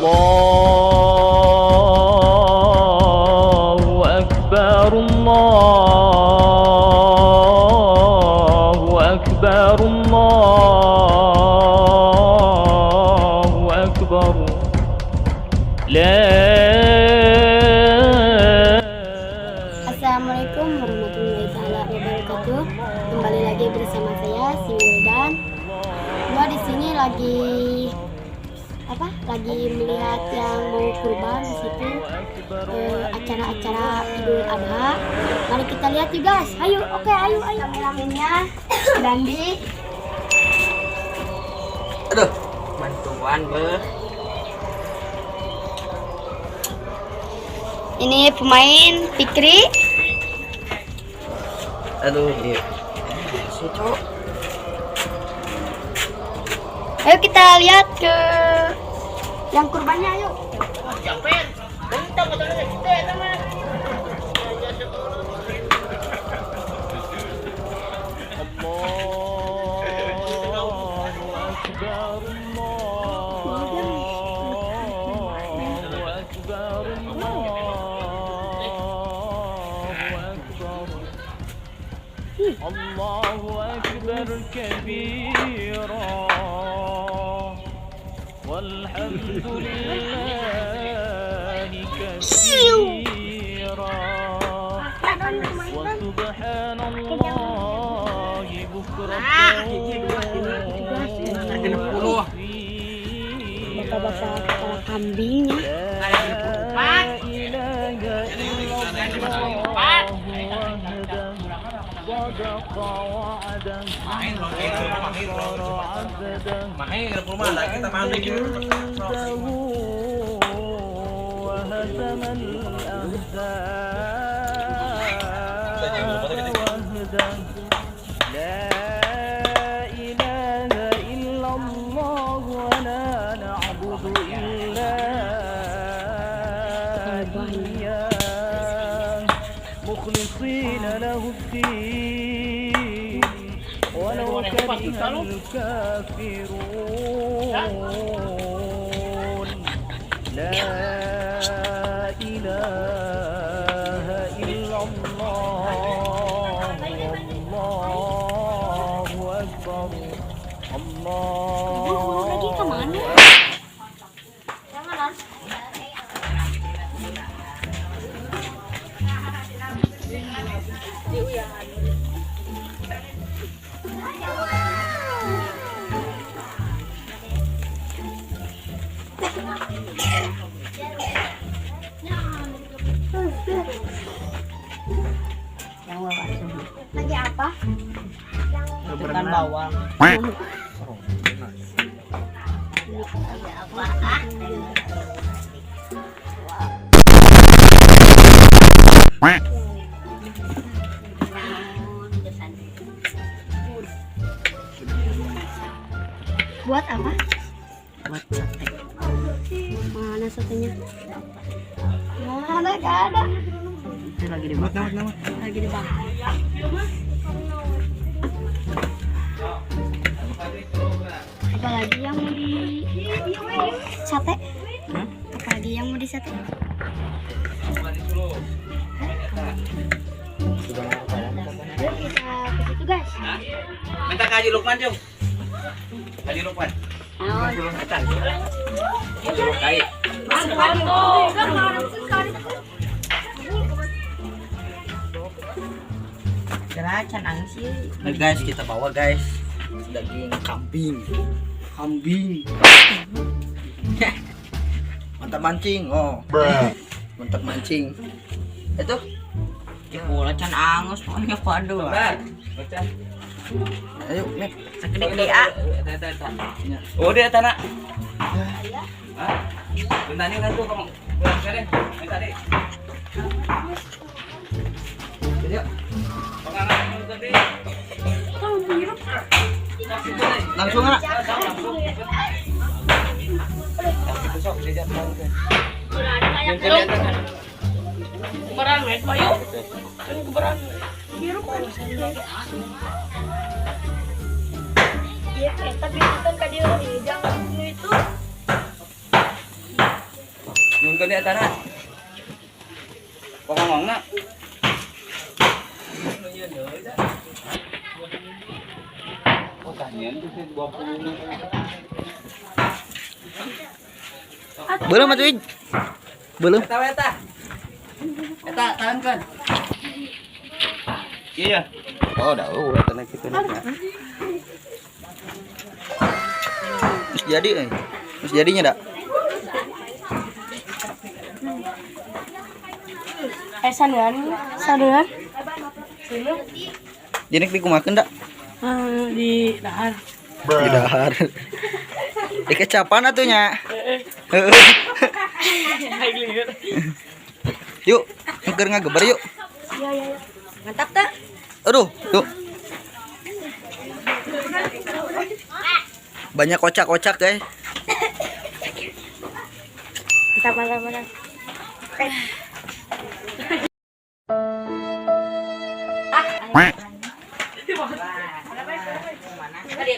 Allahu Akbar, Allahu Akbar, Allahu Akbar. Assalamualaikum warahmatullahi wabarakatuh. Kembali lagi bersama saya si Wildan. Gua di sini lagi melihat yang mau kurban di situ, acara-acara Idul Adha. Mari kita lihat yuk guys. Ayo, oke, ayo. Kameramennya Dandi. Aduh, bantuan be. Ini pemain Fikri. Aduh, iya. Cok. Ayo kita lihat ke yang kurbannya, ayo. Allahu Akbar kabira walhamdulillahi katsira wa subhanallahi bukratan Baca kepala kambingnya. صدق وعده ونصر عبده وهزم الأحزاب وحده لا إله إلا الله ولا نعبد إلا إياه مخلصين له الدين ولو كره الكافرون لا إله إلا الله والله أكبر Lagi apa? Ikan bawang. Buat apa? Buat sate. Mana satenya? Mana gak ada. Itu lagi dibakar. Lagi dibakar. Apalagi yang mau di sate? Apalagi yang mau di sate? Yuk kita ke situ guys. Minta ke Haji Lukman, Jung. Haji Lukman. Haji Lukman. Nah guys, kita bawa guys daging kambing. Mantap mancing, mantap mancing. Itu Bola can angus pokoknya padu. ayo, Nek. Segede A. Oh, dia tanah. Bentar nih kan tuh kamu. Pulang sekali. Minta deh. Jadi, pengangan dulu tadi. Langsung anak. Besok diajak pulang. Keberan met payu. Kan keberan. Iya, tapi itu kan dia jangan itu. Ikut di atas. Kok ngomong nak? Oh tanyan tuh 20. Belum atuh. Belum. Eta. Eta tahankan. Iya. Oh, dah eta na kitu na. Masih jadi Masih jadinya dak? Sadean. Jadi dikumakeun dak? Di dahar. Di dahar. Di kecapan atunya. Yuk, ngger ngageber yuk. Iya. Mantap tak? Aduh, tuh. Banyak kocak-kocak, guys. Mantap.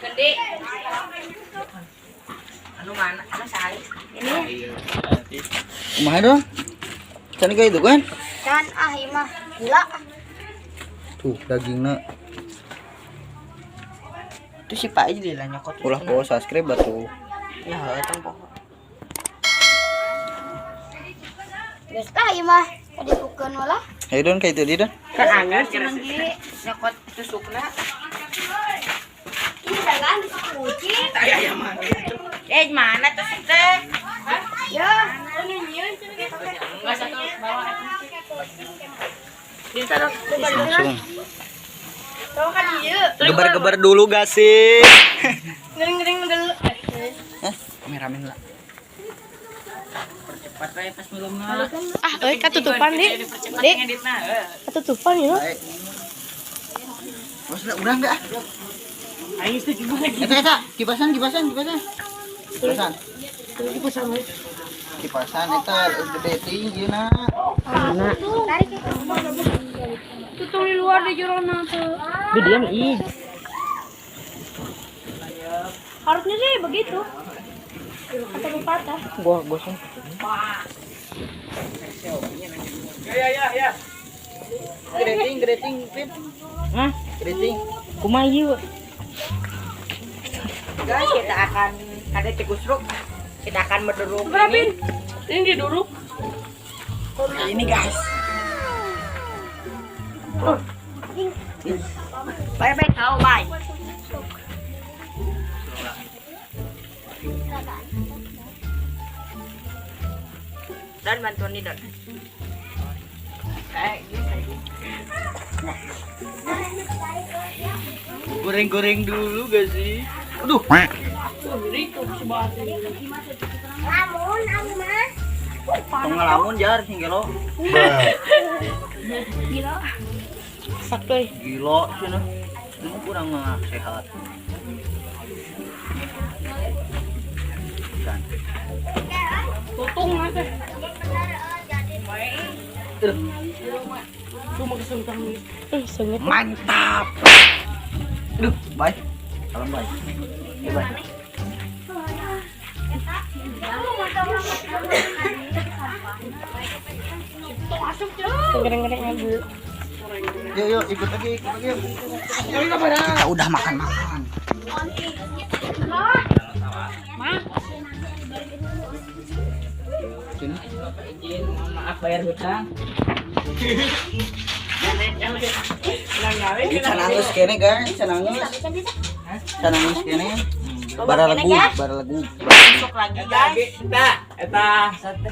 Kendi. Anu mana? Anu sai. Ini Kumaha dong? Can kayak itu kan? kan imah gila. Tuh, dagingnya. Itu si Pak aja lah nyokot. Ulah po subscribe batu. Ya, itu poho. Geus imah ditukeun lah. Ayo don kayak itu di don. Kan angin cenah ge nyokot tusukna. Ini dagang kuci. Aya mah. Mana tusuk teh? Ya, Enggak satu bawa. Langsung. tahu kan ieu. Gebar-gebar dulu gak sih? Ngering dulu. Kameramen lah. Percepat we pas belumna. Katutupan, Dik. Dik. Ngeditna. Katutupan ya. Baik. Bos udah enggak? Aing teh gimana? Eta kipasan. Kipasan eta gede tinggi na. Tarik. Tutung di luar di jorona tuh. Gedean ih. Harusnya sih begitu. Atau patah. Gua gosong. Ya. Greting, Pip. Hah? Greting. Kumaha ieu? Guys, kita akan ada cegusruk. Kita akan menduruk ini. Ini diduruk. Ini guys. Bye kau bye. Dan bantuan nih dan. Goreng-goreng dulu gak sih? Aduh. Tong ngalamun jar hingga lo. Gila. Sakto. Gila cenah. Ini kurang sehat. Kan. Tutung nanti. Cuma kesentang nih. Sengit. Mantap. Aduh, baik. Salam baik. Baik. Ngering dulu. Yuk, ikut lagi. Kita udah makan. Sini. Maaf bayar hutang. Can nangis kene guys, can nangis kene. Bara lagu. Besok lagi guys. Eta sate.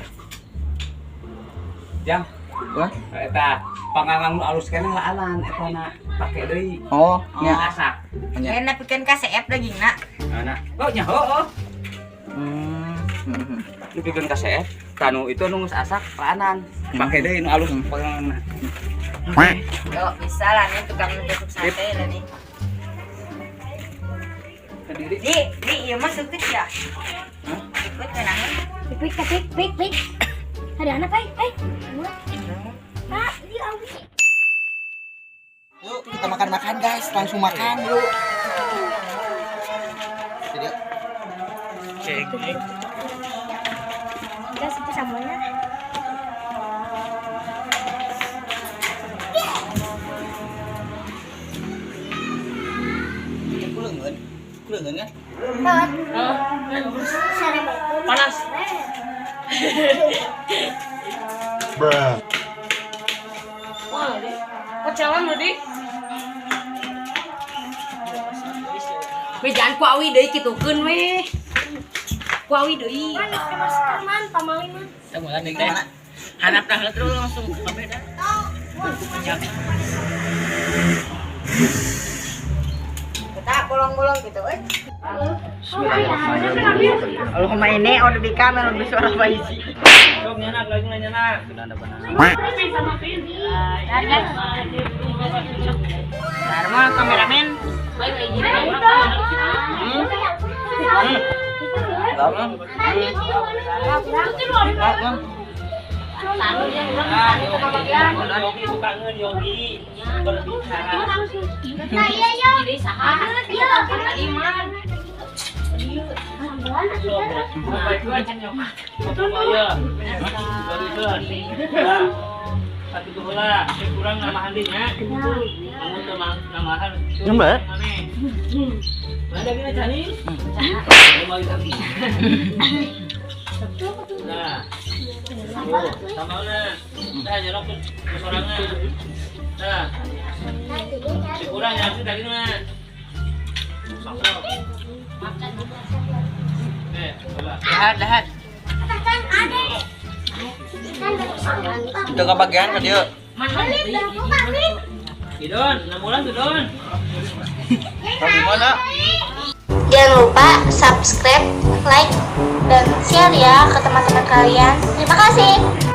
Jang. Wah, Eta pangangan alus kene laanan eta na pake deui. oh, nya. Asak. Nya. Enak pikeun ka CF dagingna. Ana. Oh nya oh. Hmm. Dipikeun ka CF. Tanu itu nu geus asak laanan. Pake deui nu alus pangangan. Yo, bisa lah nih tukang tusuk sate lah nih. Kediri. Di ieu mah seutik ya. Ikut kenangan. Pik. Ada anak, Pak, ini awi. Yuk, kita makan guys, langsung makan yuk. Tidak. Udah seperti sambalnya. Kelengan. Kelengan kan? Panas. Wah, kecelan lo, Dik. We jangan kuawi deui kitukeun we. Kuawi deui. Mana pakai masker man, pamalin man. Samulan deui teh. Hanap dah terus langsung ke beda. Kita bolong-bolong gitu, euy. Allahumma ini udah di kamera lebih suara bayi sih. Sok nyenak lagi nyenak. Sudah ada benar. Dharma kameramen. Yogi suka Yogi berbicara. Satu tuh lah, kurang nama handinya. Kamu namahan. Nyembah. Ada gini cani? Mau lagi. Nah, sama mana? Nah, jerok sorangan. Nah, kurang ya sih tadi mah. Lihat. Itu kebagian kan dia. Idon, 6 bulan tuh Don. Gimana? Jangan lupa subscribe, like, dan share ya ke teman-teman kalian. Terima kasih.